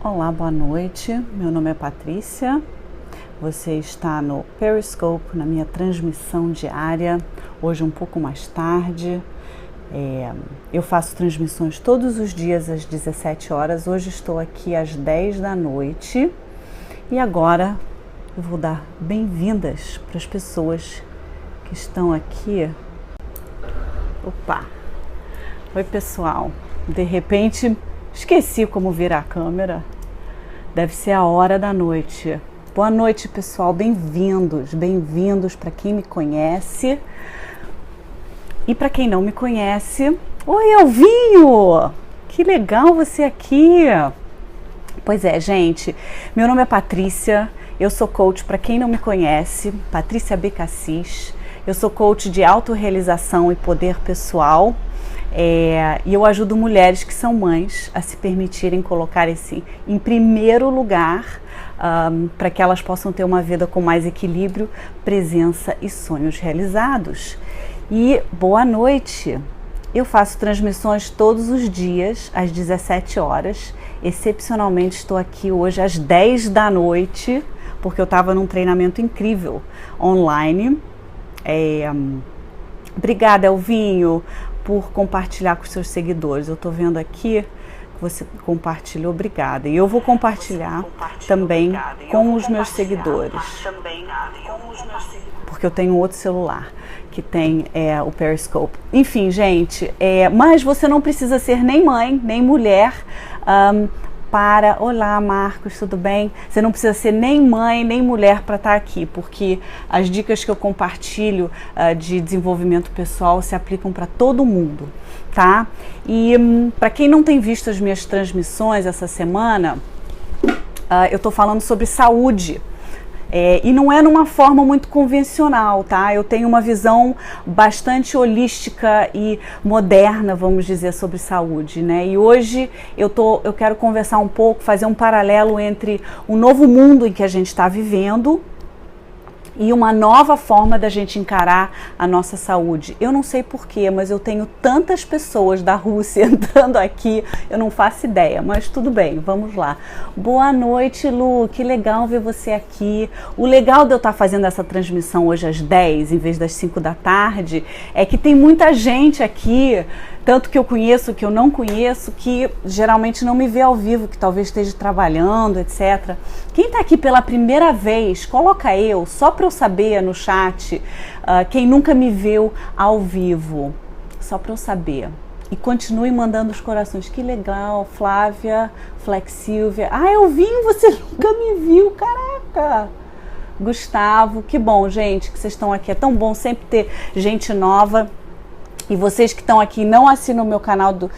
Olá, boa noite. Meu nome é Patrícia. Você está no Periscope, na minha transmissão diária. Hoje um pouco mais tarde. Eu faço transmissões todos os dias às 17 horas. Hoje estou aqui às 10 da noite. E agora eu vou dar bem-vindas para as pessoas que estão aqui. Opa! Oi, pessoal. De repente, esqueci como virar a câmera. Deve ser a hora da noite. Boa noite, pessoal. Bem-vindos. Bem-vindos para quem me conhece. E para quem não me conhece. Oi, Elvinho! Que legal você aqui. Pois é, gente. Meu nome é Patrícia. Eu sou coach, para quem não me conhece, Patrícia B. Cassis. Eu sou coach de autorrealização e poder pessoal. E eu ajudo mulheres que são mães a se permitirem colocar esse em primeiro lugar, para que elas possam ter uma vida com mais equilíbrio, presença e sonhos realizados. E boa noite! Eu faço transmissões todos os dias às 17 horas. Excepcionalmente estou aqui hoje às 10 da noite, porque eu estava num treinamento incrível online. Obrigada, Elvinho, por compartilhar com os seus seguidores. Eu estou vendo aqui que você compartilhou, obrigada. E eu vou compartilhar também com os meus seguidores. Porque eu tenho outro celular que tem o Periscope. Enfim, gente, mas você não precisa ser nem mãe, nem mulher Olá, Marcos, tudo bem? Você não precisa ser nem mãe, nem mulher para estar aqui, porque as dicas que eu compartilho de desenvolvimento pessoal se aplicam para todo mundo, tá? E para quem não tem visto as minhas transmissões essa semana, eu tô falando sobre saúde. E não é numa forma muito convencional, tá? Eu tenho uma visão bastante holística e moderna, vamos dizer, sobre saúde, né? E hoje eu quero conversar um pouco, fazer um paralelo entre o novo mundo em que a gente está vivendo e uma nova forma da gente encarar a nossa saúde. Eu não sei porquê, mas eu tenho tantas pessoas da Rússia entrando aqui, eu não faço ideia, mas tudo bem, vamos lá. Boa noite, Lu, que legal ver você aqui. O legal de eu estar fazendo essa transmissão hoje às 10, em vez das 5 da tarde, é que tem muita gente aqui, tanto que eu conheço, que eu não conheço, que geralmente não me vê ao vivo, que talvez esteja trabalhando, etc. Quem está aqui pela primeira vez, coloca eu, só para eu saber no chat, quem nunca me viu ao vivo, só para eu saber. E continue mandando os corações. Que legal, Flávia, Flex Silvia. Eu vi, você nunca me viu, caraca! Gustavo, que bom, gente, que vocês estão aqui. É tão bom sempre ter gente nova. E vocês que estão aqui não assinam o meu canal do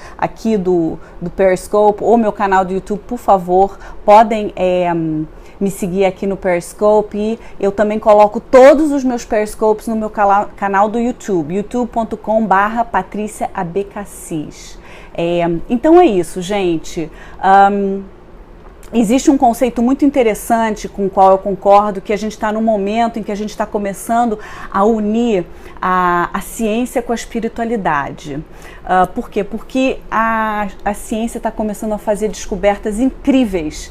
Periscope ou meu canal do YouTube, por favor, podem me seguir aqui no Periscope. E eu também coloco todos os meus Periscopes no meu canal do YouTube, youtube.com/patriciaabcassis. Então é isso, gente. Existe um conceito muito interessante com o qual eu concordo, que a gente está num momento em que a gente está começando a unir a ciência com a espiritualidade. Por quê? Porque a ciência está começando a fazer descobertas incríveis,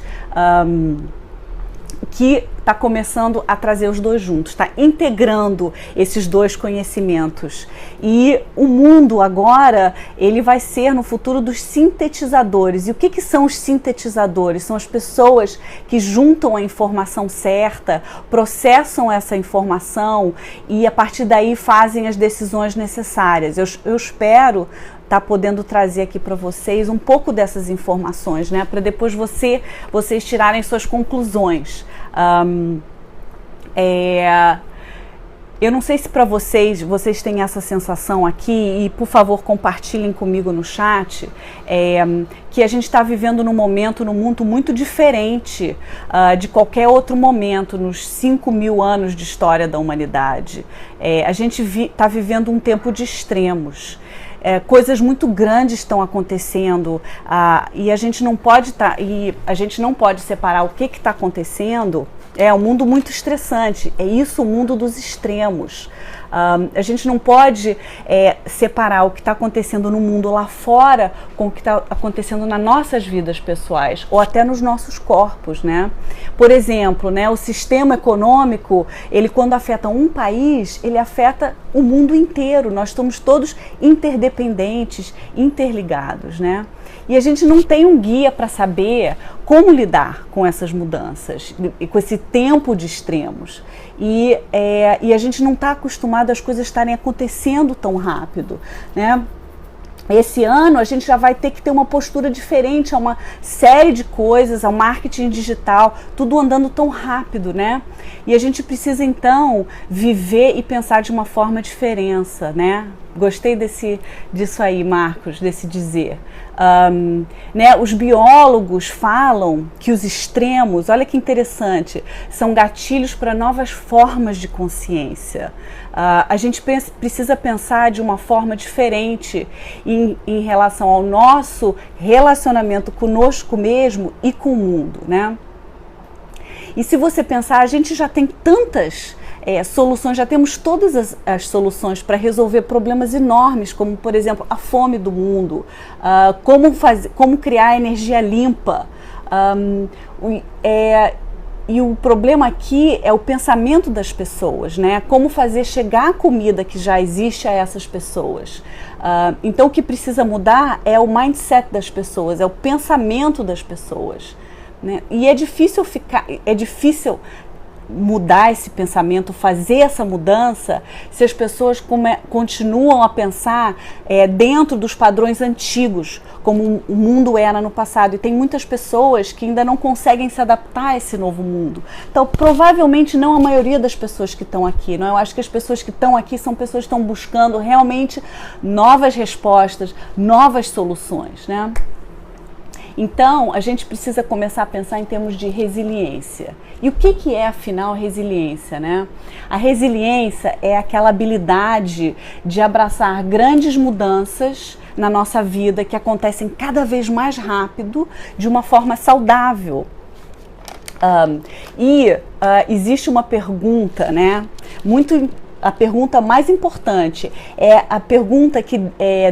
que está começando a trazer os dois juntos, está integrando esses dois conhecimentos. E o mundo agora, ele vai ser no futuro dos sintetizadores. E o que são os sintetizadores? São as pessoas que juntam a informação certa, processam essa informação e a partir daí fazem as decisões necessárias. Eu espero estar podendo trazer aqui para vocês um pouco dessas informações, né? Para depois vocês tirarem suas conclusões. Eu não sei se para vocês têm essa sensação aqui, e por favor compartilhem comigo no chat, que a gente está vivendo num momento, num mundo muito diferente de qualquer outro momento nos 5.000 anos de história da humanidade. A gente está vivendo um tempo de extremos. Coisas muito grandes estão acontecendo e a gente não pode separar o que está acontecendo É um mundo muito estressante. É isso o mundo dos extremos. A gente não pode separar o que está acontecendo no mundo lá fora com o que está acontecendo nas nossas vidas pessoais ou até nos nossos corpos, né? Por exemplo, né, o sistema econômico, ele quando afeta um país, ele afeta o mundo inteiro. Nós estamos todos interdependentes, interligados, né? E a gente não tem um guia para saber como lidar com essas mudanças e com esse tempo de extremos. E a gente não está acostumado às coisas estarem acontecendo tão rápido, né? Esse ano a gente já vai ter que ter uma postura diferente a uma série de coisas, ao marketing digital, tudo andando tão rápido, né? E a gente precisa então viver e pensar de uma forma diferente, né? Gostei disso aí, Marcos, desse dizer. Né, os biólogos falam que os extremos, olha que interessante, são gatilhos para novas formas de consciência. A gente precisa pensar de uma forma diferente em relação ao nosso relacionamento conosco mesmo e com o mundo, né? E se você pensar, a gente já tem tantas soluções, já temos todas as soluções para resolver problemas enormes, como, por exemplo, a fome do mundo, como criar energia limpa. E o problema aqui é o pensamento das pessoas, né? Como fazer chegar a comida que já existe a essas pessoas. Então, o que precisa mudar é o mindset das pessoas, é o pensamento das pessoas, né? E é difícil mudar esse pensamento, fazer essa mudança, se as pessoas continuam a pensar dentro dos padrões antigos, como o mundo era no passado. E tem muitas pessoas que ainda não conseguem se adaptar a esse novo mundo. Então, provavelmente não a maioria das pessoas que estão aqui, não? Eu acho que as pessoas que estão aqui são pessoas que estão buscando realmente novas respostas, novas soluções, né? Então, a gente precisa começar a pensar em termos de resiliência. E o que é, afinal, resiliência, né? A resiliência é aquela habilidade de abraçar grandes mudanças na nossa vida que acontecem cada vez mais rápido, de uma forma saudável. Existe uma pergunta, né? A pergunta mais importante é a pergunta que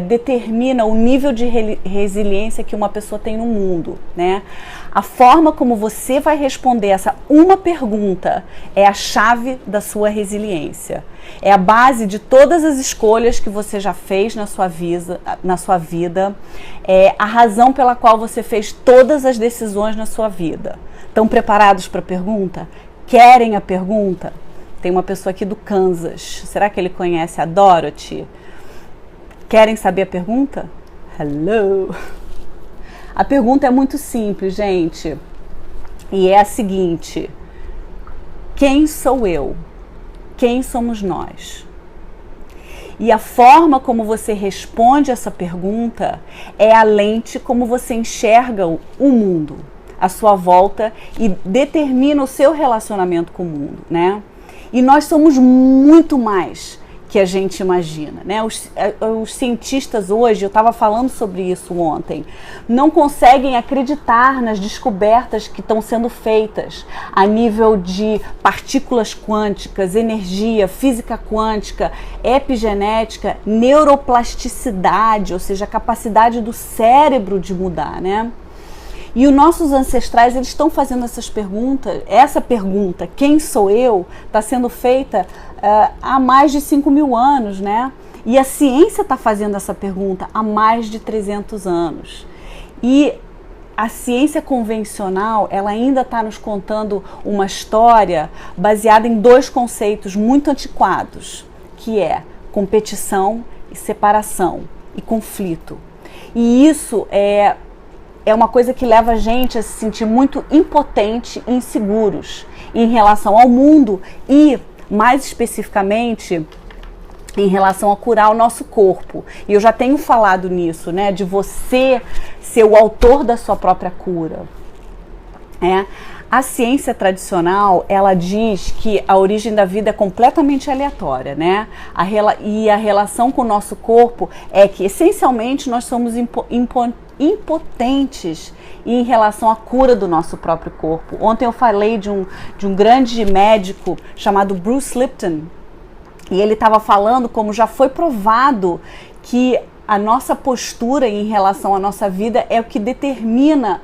determina o nível de resiliência que uma pessoa tem no mundo, né? A forma como você vai responder essa uma pergunta é a chave da sua resiliência. É a base de todas as escolhas que você já fez na sua vida. É a razão pela qual você fez todas as decisões na sua vida. Estão preparados para a pergunta? Querem a pergunta? Tem uma pessoa aqui do Kansas. Será que ele conhece a Dorothy? Querem saber a pergunta? Hello! A pergunta é muito simples, gente. E é a seguinte: quem sou eu? Quem somos nós? E a forma como você responde essa pergunta é a lente como você enxerga o mundo à sua volta e determina o seu relacionamento com o mundo, né? E nós somos muito mais que a gente imagina, né? Os cientistas hoje, eu estava falando sobre isso ontem, não conseguem acreditar nas descobertas que estão sendo feitas a nível de partículas quânticas, energia, física quântica, epigenética, neuroplasticidade, ou seja, a capacidade do cérebro de mudar, né? E os nossos ancestrais, eles estão fazendo essas perguntas. Essa pergunta, quem sou eu, está sendo feita há mais de 5.000 anos, né? E a ciência está fazendo essa pergunta há mais de 300 anos. E a ciência convencional, ela ainda está nos contando uma história baseada em dois conceitos muito antiquados, que é competição e separação e conflito. E isso é uma coisa que leva a gente a se sentir muito impotente e inseguros em relação ao mundo e, mais especificamente, em relação a curar o nosso corpo. E eu já tenho falado nisso, né? De você ser o autor da sua própria cura. É. A ciência tradicional, ela diz que a origem da vida é completamente aleatória, né? E a relação com o nosso corpo é que, essencialmente, nós somos impotentes em relação à cura do nosso próprio corpo. Ontem eu falei de um grande médico chamado Bruce Lipton, e ele estava falando como já foi provado que a nossa postura em relação à nossa vida é o que determina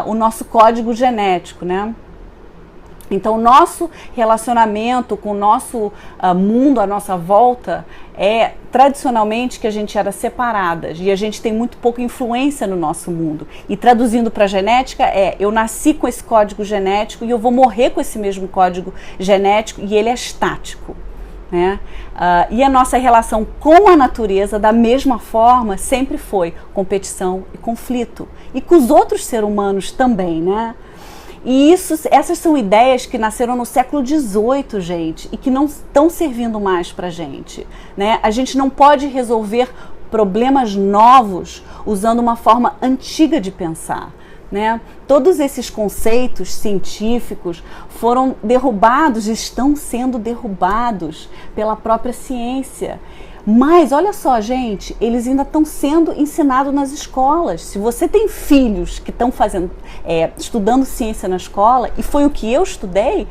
o nosso código genético, né? Então, o nosso relacionamento com o nosso mundo à nossa volta é, tradicionalmente, que a gente era separadas e a gente tem muito pouca influência no nosso mundo. E traduzindo para a genética eu nasci com esse código genético e eu vou morrer com esse mesmo código genético e ele é estático. Né? E a nossa relação com a natureza, da mesma forma, sempre foi competição e conflito. E com os outros seres humanos também, né? E essas são ideias que nasceram no século XVIII, gente, e que não estão servindo mais pra gente, né? A gente não pode resolver problemas novos usando uma forma antiga de pensar. Né? Todos esses conceitos científicos foram derrubados, estão sendo derrubados pela própria ciência. Mas, olha só, gente, eles ainda estão sendo ensinados nas escolas. Se você tem filhos que estão estudando ciência na escola, e foi o que eu estudei,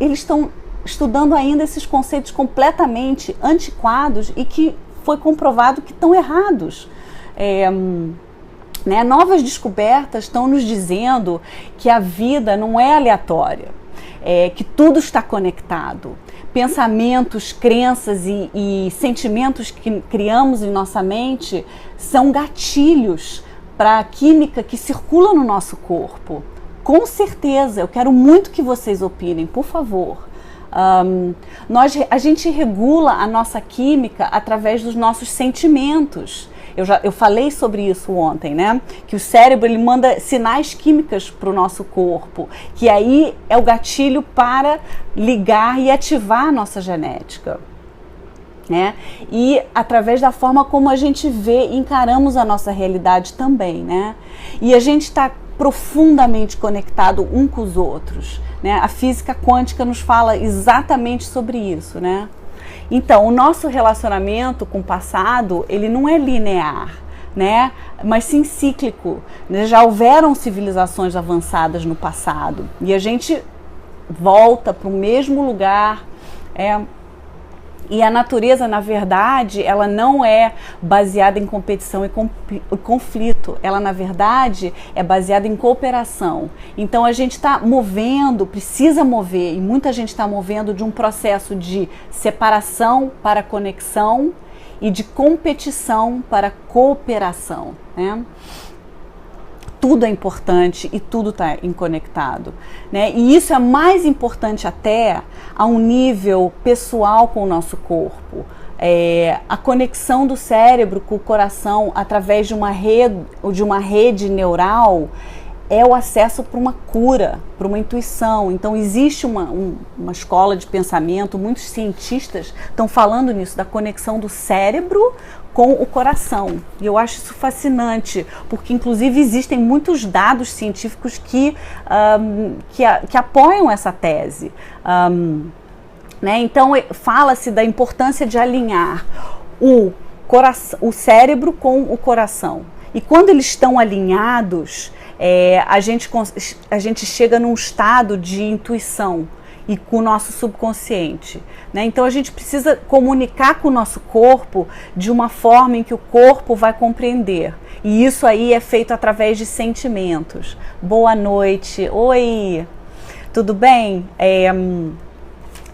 eles estão estudando ainda esses conceitos completamente antiquados e que foi comprovado que estão errados. Né? Novas descobertas estão nos dizendo que a vida não é aleatória, que tudo está conectado. Pensamentos, crenças e sentimentos que criamos em nossa mente são gatilhos para a química que circula no nosso corpo. Com certeza, eu quero muito que vocês opinem, por favor. A gente regula a nossa química através dos nossos sentimentos. Eu falei sobre isso ontem, né? Que o cérebro ele manda sinais químicos para o nosso corpo, que aí é o gatilho para ligar e ativar a nossa genética. Né? E através da forma como a gente vê e encaramos a nossa realidade também, né? E a gente está profundamente conectado um com os outros, né? A física quântica nos fala exatamente sobre isso, né? Então, o nosso relacionamento com o passado, ele não é linear, né? Mas sim cíclico. Já houveram civilizações avançadas no passado e a gente volta para o mesmo lugar. E a natureza, na verdade, ela não é baseada em competição e conflito. Ela, na verdade, é baseada em cooperação. Então, a gente está precisa mover, e muita gente está movendo de um processo de separação para conexão e de competição para cooperação, né? Tudo é importante e tudo está conectado, né? E isso é mais importante até a um nível pessoal com o nosso corpo. A conexão do cérebro com o coração através de uma rede neural é o acesso para uma cura, para uma intuição. Então existe uma escola de pensamento, muitos cientistas estão falando nisso, da conexão do cérebro com o coração. E eu acho isso fascinante, porque inclusive existem muitos dados científicos que apoiam essa tese. Né? Então fala-se da importância de alinhar o cérebro com o coração. E quando eles estão alinhados, a gente chega num estado de intuição e com o nosso subconsciente, né? Então a gente precisa comunicar com o nosso corpo de uma forma em que o corpo vai compreender. E isso aí é feito através de sentimentos. Boa noite. Oi, tudo bem?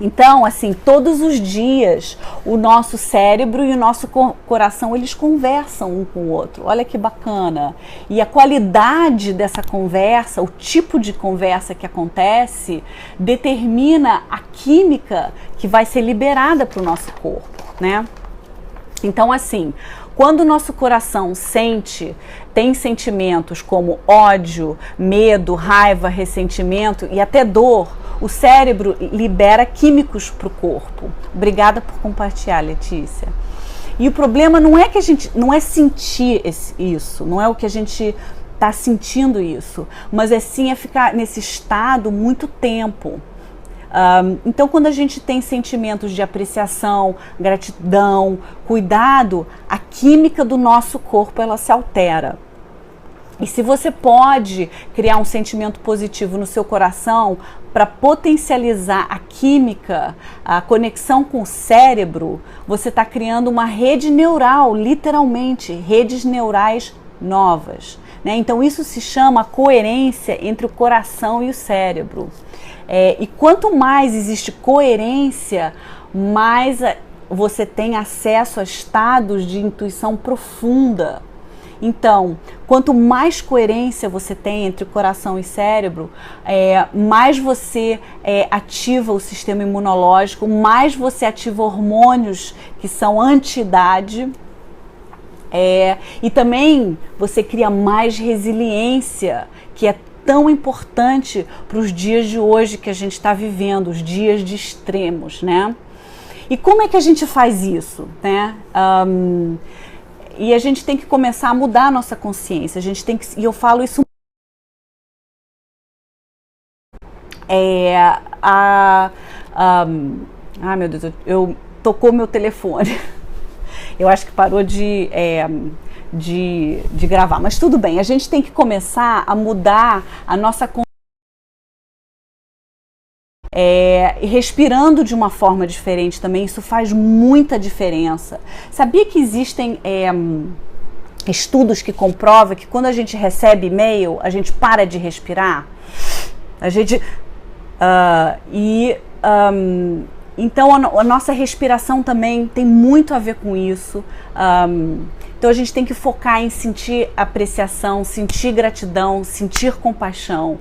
Então, assim, todos os dias o nosso cérebro e o nosso coração, eles conversam um com o outro. Olha que bacana. E a qualidade dessa conversa, o tipo de conversa que acontece, determina a química que vai ser liberada para o nosso corpo, né? Então, assim, quando o nosso coração tem sentimentos como ódio, medo, raiva, ressentimento e até dor, o cérebro libera químicos para o corpo. Obrigada por compartilhar, Letícia. E o problema não é que não é sentir isso, não é o que a gente tá sentindo isso, mas sim é ficar nesse estado muito tempo. Então, quando a gente tem sentimentos de apreciação, gratidão, cuidado, a química do nosso corpo ela se altera. E se você pode criar um sentimento positivo no seu coração para potencializar a química, a conexão com o cérebro, você está criando uma rede neural, literalmente, redes neurais novas, né? Então isso se chama coerência entre o coração e o cérebro. E quanto mais existe coerência, mais você tem acesso a estados de intuição profunda. Então, quanto mais coerência você tem entre coração e cérebro, mais você ativa o sistema imunológico, mais você ativa hormônios que são anti-idade. E também você cria mais resiliência, que é tão importante para os dias de hoje que a gente está vivendo, os dias de extremos, né? E como é que a gente faz isso, né? E a gente tem que começar a mudar a nossa consciência. A gente tem que, e eu falo isso. Ai meu Deus, tocou meu telefone. Eu acho que parou de gravar, mas tudo bem. A gente tem que começar a mudar a nossa consciência. E respirando de uma forma diferente também, isso faz muita diferença. Sabia que existem estudos que comprovam que quando a gente recebe e-mail, a gente para de respirar? Então a nossa respiração também tem muito a ver com isso. Então a gente tem que focar em sentir apreciação, sentir gratidão, sentir compaixão.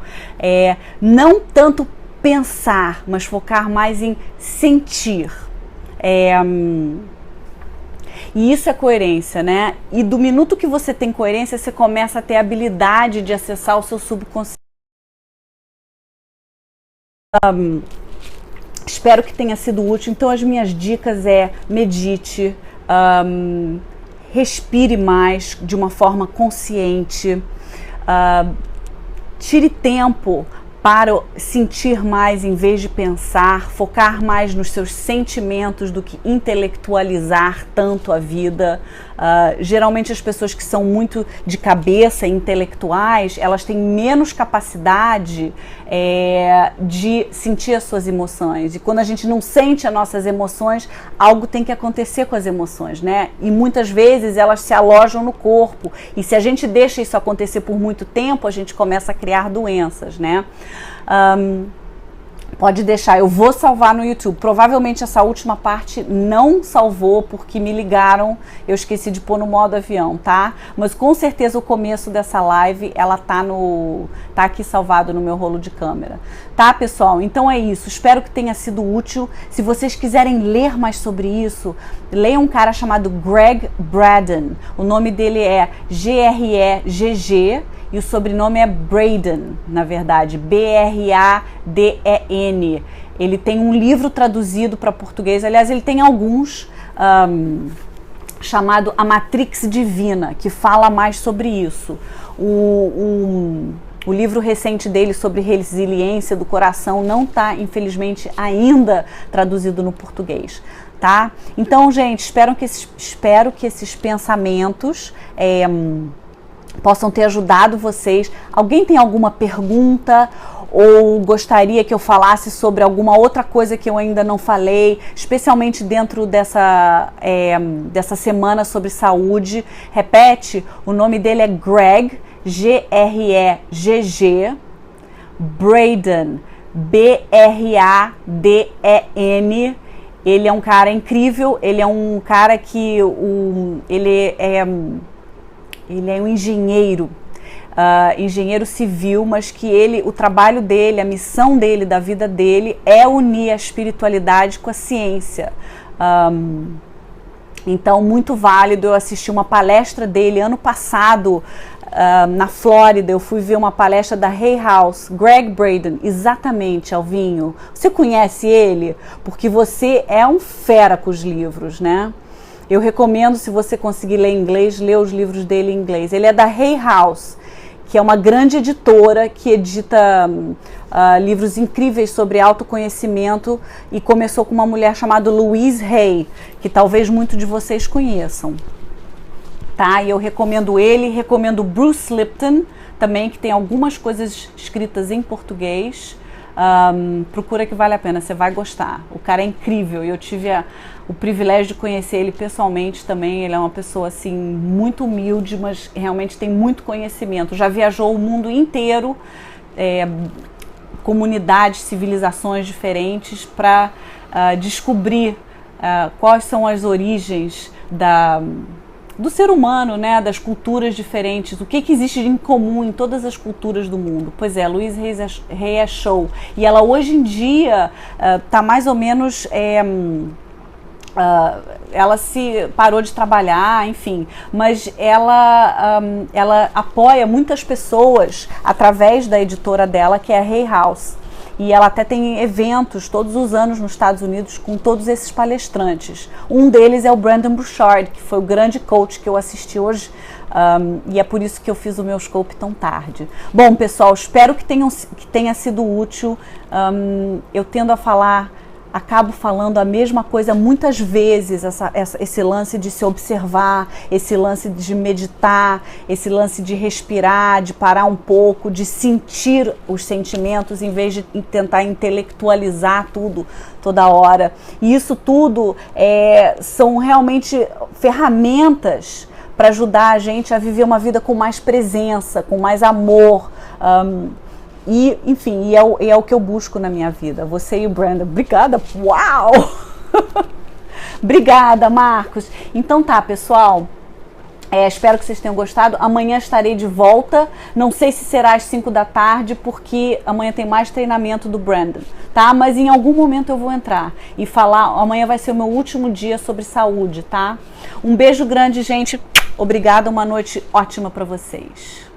Não tanto pensar, mas focar mais em sentir. E isso é coerência, né? E do minuto que você tem coerência, você começa a ter a habilidade de acessar o seu subconsciente. Espero que tenha sido útil. Então as minhas dicas medite, respire mais de uma forma consciente, tire tempo para sentir mais em vez de pensar, focar mais nos seus sentimentos do que intelectualizar tanto a vida. Geralmente as pessoas que são muito de cabeça, intelectuais, elas têm menos capacidade de sentir as suas emoções. E quando a gente não sente as nossas emoções, algo tem que acontecer com as emoções, né? E muitas vezes elas se alojam no corpo. E se a gente deixa isso acontecer por muito tempo, a gente começa a criar doenças, né? Pode deixar, eu vou salvar no YouTube. Provavelmente essa última parte não salvou porque me ligaram, eu esqueci de pôr no modo avião, tá? Mas com certeza o começo dessa live, ela tá aqui salvado no meu rolo de câmera. Tá, pessoal? Então é isso. Espero que tenha sido útil. Se vocês quiserem ler mais sobre isso, leiam um cara chamado Gregg Braden. O nome dele é G-R-E-G-G. E o sobrenome é Braden, na verdade, B-R-A-D-E-N. Ele tem um livro traduzido para português, aliás, ele tem alguns, chamado A Matrix Divina, que fala mais sobre isso. O livro recente dele sobre resiliência do coração não está, infelizmente, ainda traduzido no português. Tá? Então, gente, espero que esses pensamentos possam ter ajudado vocês. Alguém tem alguma pergunta ou gostaria que eu falasse sobre alguma outra coisa que eu ainda não falei, especialmente dentro dessa semana sobre saúde? Repete, o nome dele é Gregg, G-R-E-G-G, Braden, B-R-A-D-E-N. Ele é um cara incrível, ele é um cara que ele é um engenheiro, engenheiro civil, mas que o trabalho dele, a missão dele, da vida dele, é unir a espiritualidade com a ciência. Então, muito válido. Eu assisti uma palestra dele ano passado, na Flórida. Eu fui ver uma palestra da Hay House, Gregg Braden, exatamente, Alvinho. Você conhece ele? Porque você é um fera com os livros, né? Eu recomendo, se você conseguir ler inglês, ler os livros dele em inglês. Ele é da Hay House. que é uma grande editora que edita livros incríveis sobre autoconhecimento e começou com uma mulher chamada Louise Hay, que talvez muitos de vocês conheçam. Tá? E eu recomendo ele, recomendo Bruce Lipton também, que tem algumas coisas escritas em português. Procura que vale a pena, você vai gostar. O cara é incrível e eu tive o privilégio de conhecer ele pessoalmente também. Ele é uma pessoa assim muito humilde, mas realmente tem muito conhecimento. Já viajou o mundo inteiro, comunidades, civilizações diferentes, para descobrir quais são as origens do ser humano, né, das culturas diferentes, o que existe em comum em todas as culturas do mundo. Pois é, Louise Hay é show. E ela hoje em dia está mais ou menos... ela se parou de trabalhar, enfim, mas ela apoia muitas pessoas através da editora dela, que é a Hay House. E ela até tem eventos todos os anos nos Estados Unidos com todos esses palestrantes. Um deles é o Brendon Burchard, que foi o grande coach que eu assisti hoje, e é por isso que eu fiz o meu scope tão tarde. Bom, pessoal, espero que tenha sido útil. Eu tendo a acabo falando a mesma coisa muitas vezes, esse lance de se observar, esse lance de meditar, esse lance de respirar, de parar um pouco, de sentir os sentimentos em vez de tentar intelectualizar tudo toda hora. E isso tudo são realmente ferramentas para ajudar a gente a viver uma vida com mais presença, com mais amor, e, enfim, é o que eu busco na minha vida. Você e o Brandon. Obrigada. Uau! Obrigada, Marcos. Então tá, pessoal. Espero que vocês tenham gostado. Amanhã estarei de volta. Não sei se será às 5 da tarde, porque amanhã tem mais treinamento do Brandon, tá? Mas em algum momento eu vou entrar e falar. Amanhã vai ser o meu último dia sobre saúde, tá? Um beijo grande, gente. Obrigada. Uma noite ótima para vocês.